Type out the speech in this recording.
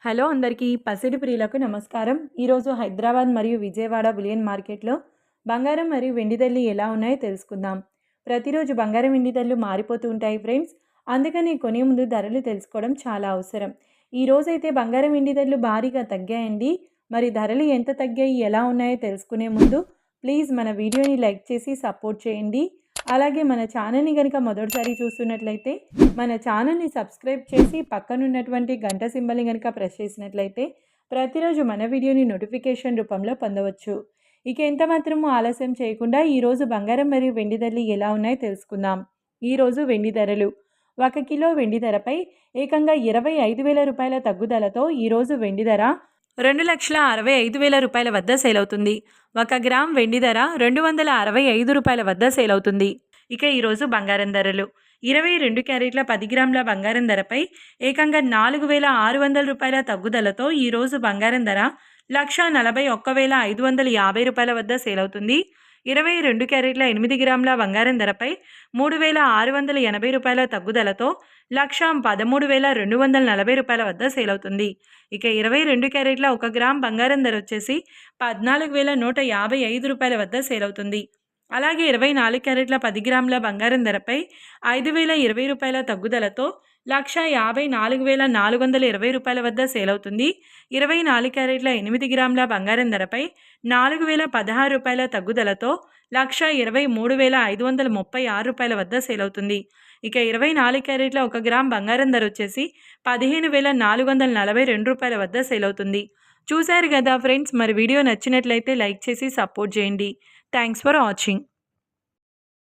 Hello అందరికీ పసిడి ప్రియులకు నమస్కారం. ఈరోజు హైదరాబాద్ మరియు విజయవాడ బులియన్ మార్కెట్లో బంగారం మరియు వెండి ధరలు ఎలా ఉన్నాయో తెలుసుకుందాం. ప్రతిరోజు బంగారం వెండి ధరలు మారిపోతూ ఉంటాయి ఫ్రెండ్స్. అందుకని కొనే ముందు ధరలు తెలుసుకోవడం చాలా అవసరం. ఈ రోజైతే బంగారం వెండి ధరలు భారీగా తగ్గాయండి. మరి ధరలు ఎంత తగ్గాయి, ఎలా ఉన్నాయో తెలుసుకునే ముందు ప్లీజ్ మన వీడియోని లైక్ చేసి సపోర్ట్ చేయండి. అలాగే మన ఛానల్ని కనుక మొదటిసారి చూస్తున్నట్లయితే మన ఛానల్ని సబ్స్క్రైబ్ చేసి పక్కనున్నటువంటి గంట సింబల్ని కనుక ప్రెస్ చేసినట్లయితే ప్రతిరోజు మన వీడియోని నోటిఫికేషన్ రూపంలో పొందవచ్చు. ఇక ఎంత మాత్రమూ ఆలస్యం చేయకుండా ఈరోజు బంగారం మరియు వెండి ధరలు ఎలా ఉన్నాయో తెలుసుకుందాం. ఈరోజు వెండి ధరలు 1 కిలో వెండి ధరపై ఏకంగా 25,000 రూపాయల తగ్గుదలతో ఈరోజు వెండి ధర 2,65,000 రూపాయల వద్ద సేల్ అవుతుంది. 1 గ్రామ్ వెండి ధర 265 రూపాయల వద్ద సేల్ అవుతుంది. ఇక ఈరోజు బంగారం ధరలు 22 క్యారెట్ల 10 గ్రాముల బంగారం ధరపై ఏకంగా 4,600 రూపాయల తగ్గుదలతో ఈరోజు బంగారం ధర 1,41,550 రూపాయల వద్ద సేల్ అవుతుంది. 22 క్యారెట్ల 8 గ్రాముల బంగారం ధరపై 3,680 రూపాయల తగ్గుదలతో 1,13,240 రూపాయల వద్ద సేల్ అవుతుంది. ఇక 22 క్యారెట్ల 1 గ్రామ్ బంగారం ధర వచ్చేసి 14,155 రూపాయల వద్ద సేల్ అవుతుంది. అలాగే 24 క్యారెట్ల 10 గ్రాముల బంగారం ధరపై 5,020 రూపాయల తగ్గుదలతో 1,54,420 రూపాయల వద్ద సేల్ అవుతుంది. 24 క్యారెట్ల 8 గ్రాముల బంగారం ధరపై 4,016 రూపాయల తగ్గుదలతో 1,23,536 రూపాయల వద్ద సేల్ అవుతుంది. ఇక 24 క్యారెట్ల 1 గ్రామ్ బంగారం ధర వచ్చేసి 15,442 రూపాయల వద్ద సేల్ అవుతుంది. చూశారు కదా ఫ్రెండ్స్, మరి వీడియో నచ్చినట్లయితే లైక్ చేసి సపోర్ట్ చేయండి. Thanks for watching.